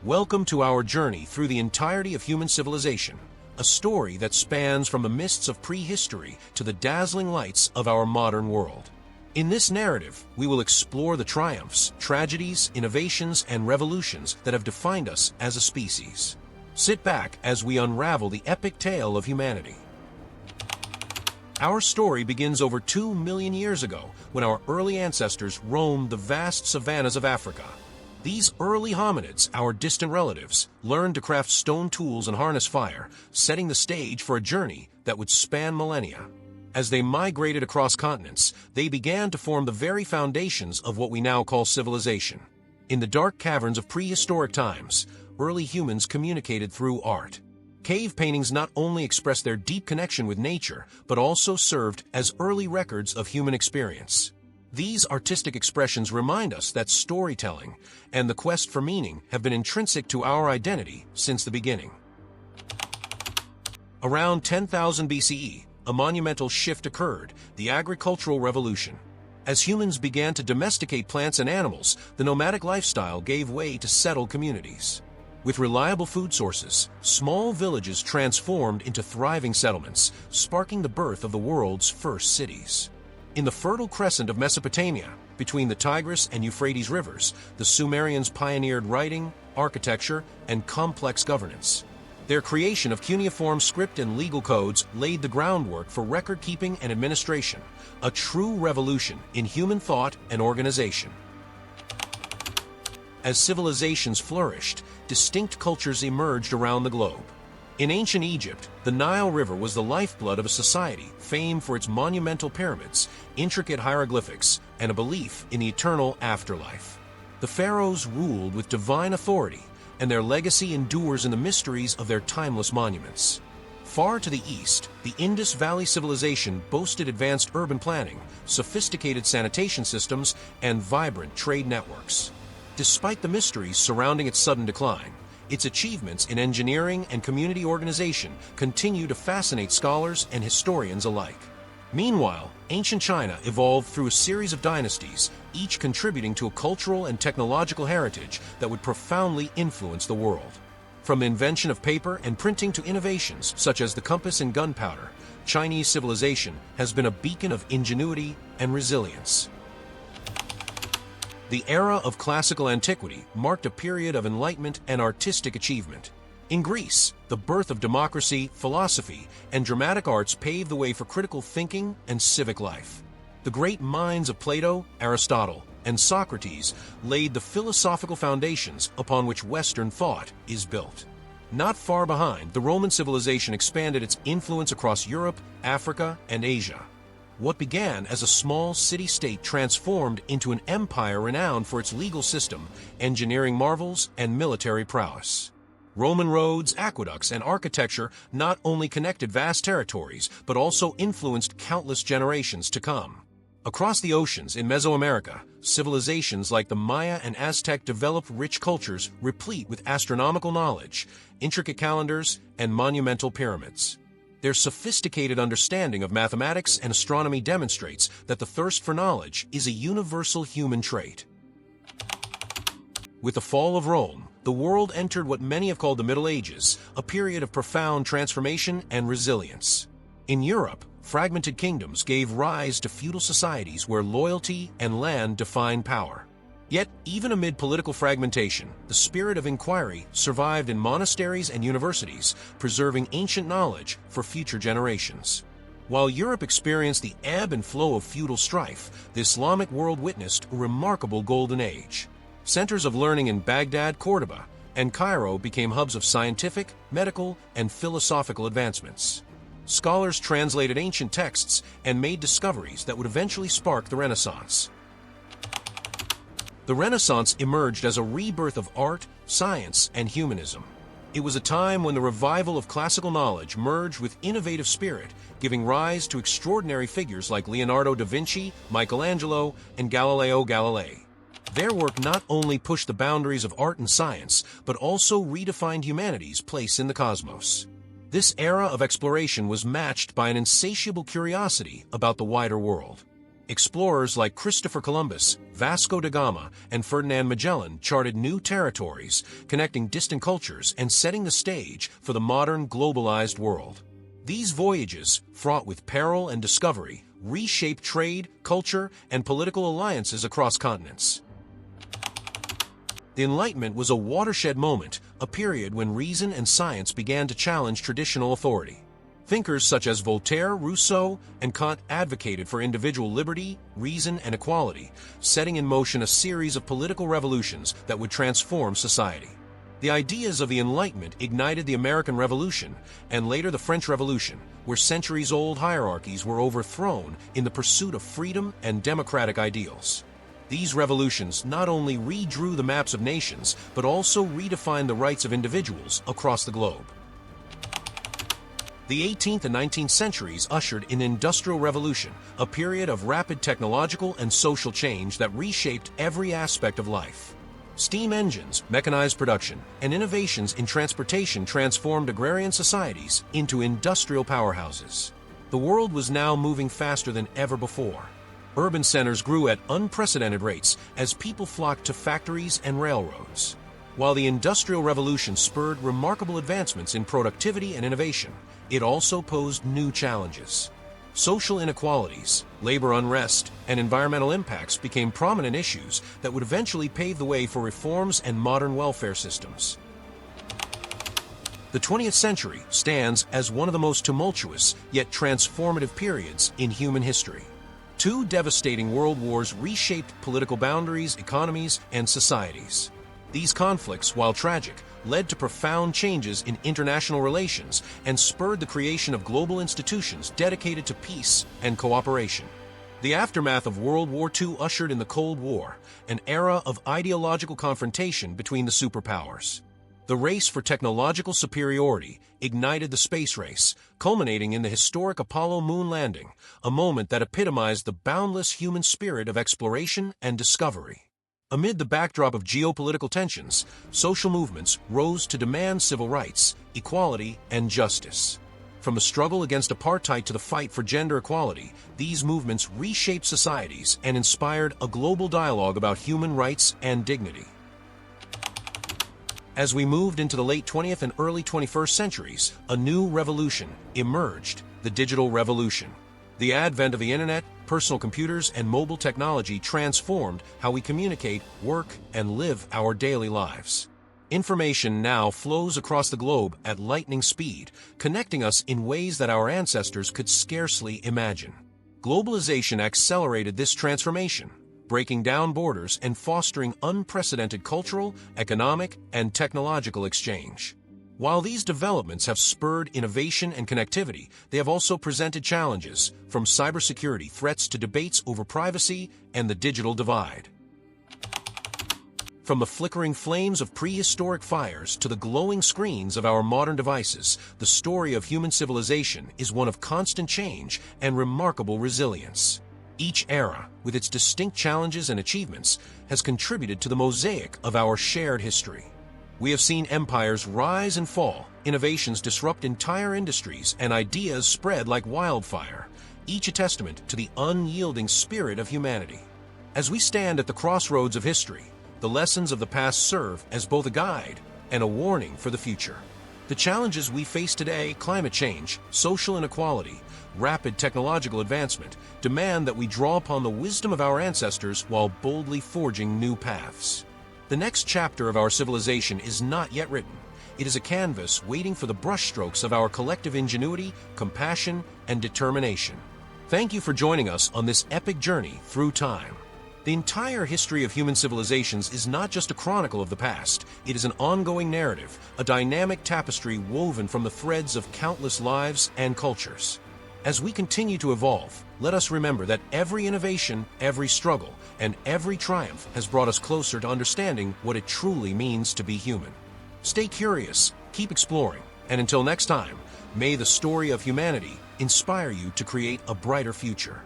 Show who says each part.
Speaker 1: Welcome to our journey through the entirety of human civilization, a story that spans from the mists of prehistory to the dazzling lights of our modern world. In this narrative, we will explore the triumphs, tragedies, innovations, and revolutions that have defined us as a species. Sit back as we unravel the epic tale of humanity. Our story begins over 2 million years ago when our early ancestors roamed the vast savannas of Africa. These early hominids, our distant relatives, learned to craft stone tools and harness fire, setting the stage for a journey that would span millennia. As they migrated across continents, they began to form the very foundations of what we now call civilization. In the dark caverns of prehistoric times, early humans communicated through art. Cave paintings not only expressed their deep connection with nature, but also served as early records of human experience. These artistic expressions remind us that storytelling and the quest for meaning have been intrinsic to our identity since the beginning. Around 10,000 BCE, a monumental shift occurred, the agricultural revolution. As humans began to domesticate plants and animals, the nomadic lifestyle gave way to settled communities. With reliable food sources, small villages transformed into thriving settlements, sparking the birth of the world's first cities. In the Fertile Crescent of Mesopotamia, between the Tigris and Euphrates rivers, the Sumerians pioneered writing, architecture, and complex governance. Their creation of cuneiform script and legal codes laid the groundwork for record-keeping and administration, a true revolution in human thought and organization. As civilizations flourished, distinct cultures emerged around the globe. In ancient Egypt, the Nile River was the lifeblood of a society famed for its monumental pyramids, intricate hieroglyphics, and a belief in the eternal afterlife. The pharaohs ruled with divine authority, and their legacy endures in the mysteries of their timeless monuments. Far to the east, the Indus Valley civilization boasted advanced urban planning, sophisticated sanitation systems, and vibrant trade networks. Despite the mysteries surrounding its sudden decline, its achievements in engineering and community organization continue to fascinate scholars and historians alike. Meanwhile, ancient China evolved through a series of dynasties, each contributing to a cultural and technological heritage that would profoundly influence the world. From the invention of paper and printing to innovations such as the compass and gunpowder, Chinese civilization has been a beacon of ingenuity and resilience. The era of classical antiquity marked a period of enlightenment and artistic achievement. In Greece, the birth of democracy, philosophy, and dramatic arts paved the way for critical thinking and civic life. The great minds of Plato, Aristotle, and Socrates laid the philosophical foundations upon which Western thought is built. Not far behind, the Roman civilization expanded its influence across Europe, Africa, and Asia. What began as a small city-state transformed into an empire renowned for its legal system, engineering marvels, and military prowess. Roman roads, aqueducts, and architecture not only connected vast territories, but also influenced countless generations to come. Across the oceans in Mesoamerica, civilizations like the Maya and Aztec developed rich cultures replete with astronomical knowledge, intricate calendars, and monumental pyramids. Their sophisticated understanding of mathematics and astronomy demonstrates that the thirst for knowledge is a universal human trait. With the fall of Rome, the world entered what many have called the Middle Ages, a period of profound transformation and resilience. In Europe, fragmented kingdoms gave rise to feudal societies where loyalty and land defined power. Yet, even amid political fragmentation, the spirit of inquiry survived in monasteries and universities, preserving ancient knowledge for future generations. While Europe experienced the ebb and flow of feudal strife, the Islamic world witnessed a remarkable golden age. Centers of learning in Baghdad, Cordoba, and Cairo became hubs of scientific, medical, and philosophical advancements. Scholars translated ancient texts and made discoveries that would eventually spark the Renaissance. The Renaissance emerged as a rebirth of art, science, and humanism. It was a time when the revival of classical knowledge merged with innovative spirit, giving rise to extraordinary figures like Leonardo da Vinci, Michelangelo, and Galileo Galilei. Their work not only pushed the boundaries of art and science, but also redefined humanity's place in the cosmos. This era of exploration was matched by an insatiable curiosity about the wider world. Explorers like Christopher Columbus, Vasco da Gama, and Ferdinand Magellan charted new territories, connecting distant cultures and setting the stage for the modern globalized world. These voyages, fraught with peril and discovery, reshaped trade, culture, and political alliances across continents. The Enlightenment was a watershed moment, a period when reason and science began to challenge traditional authority. Thinkers such as Voltaire, Rousseau, and Kant advocated for individual liberty, reason, and equality, setting in motion a series of political revolutions that would transform society. The ideas of the Enlightenment ignited the American Revolution and later the French Revolution, where centuries-old hierarchies were overthrown in the pursuit of freedom and democratic ideals. These revolutions not only redrew the maps of nations, but also redefined the rights of individuals across the globe. The 18th and 19th centuries ushered in Industrial Revolution, a period of rapid technological and social change that reshaped every aspect of life. Steam engines, mechanized production, and innovations in transportation transformed agrarian societies into industrial powerhouses. The world was now moving faster than ever before. Urban centers grew at unprecedented rates as people flocked to factories and railroads. While the Industrial Revolution spurred remarkable advancements in productivity and innovation, it also posed new challenges. Social inequalities, labor unrest, and environmental impacts became prominent issues that would eventually pave the way for reforms and modern welfare systems. The 20th century stands as one of the most tumultuous yet transformative periods in human history. Two devastating world wars reshaped political boundaries, economies, and societies. These conflicts, while tragic, led to profound changes in international relations and spurred the creation of global institutions dedicated to peace and cooperation. The aftermath of World War II ushered in the Cold War, an era of ideological confrontation between the superpowers. The race for technological superiority ignited the space race, culminating in the historic Apollo moon landing, a moment that epitomized the boundless human spirit of exploration and discovery. Amid the backdrop of geopolitical tensions, social movements rose to demand civil rights, equality, and justice. From the struggle against apartheid to the fight for gender equality, these movements reshaped societies and inspired a global dialogue about human rights and dignity. As we moved into the late 20th and early 21st centuries, a new revolution emerged, the digital revolution. The advent of the internet, personal computers, and mobile technology transformed how we communicate, work, and live our daily lives. Information now flows across the globe at lightning speed, connecting us in ways that our ancestors could scarcely imagine. Globalization accelerated this transformation, breaking down borders and fostering unprecedented cultural, economic, and technological exchange. While these developments have spurred innovation and connectivity, they have also presented challenges, from cybersecurity threats to debates over privacy and the digital divide. From the flickering flames of prehistoric fires to the glowing screens of our modern devices, the story of human civilization is one of constant change and remarkable resilience. Each era, with its distinct challenges and achievements, has contributed to the mosaic of our shared history. We have seen empires rise and fall, innovations disrupt entire industries, and ideas spread like wildfire, each a testament to the unyielding spirit of humanity. As we stand at the crossroads of history, the lessons of the past serve as both a guide and a warning for the future. The challenges we face today, climate change, social inequality, rapid technological advancement, demand that we draw upon the wisdom of our ancestors while boldly forging new paths. The next chapter of our civilization is not yet written. It is a canvas waiting for the brushstrokes of our collective ingenuity, compassion, and determination. Thank you for joining us on this epic journey through time. The entire history of human civilizations is not just a chronicle of the past. It is an ongoing narrative, a dynamic tapestry woven from the threads of countless lives and cultures. As we continue to evolve, let us remember that every innovation, every struggle, and every triumph has brought us closer to understanding what it truly means to be human. Stay curious, keep exploring, and until next time, may the story of humanity inspire you to create a brighter future.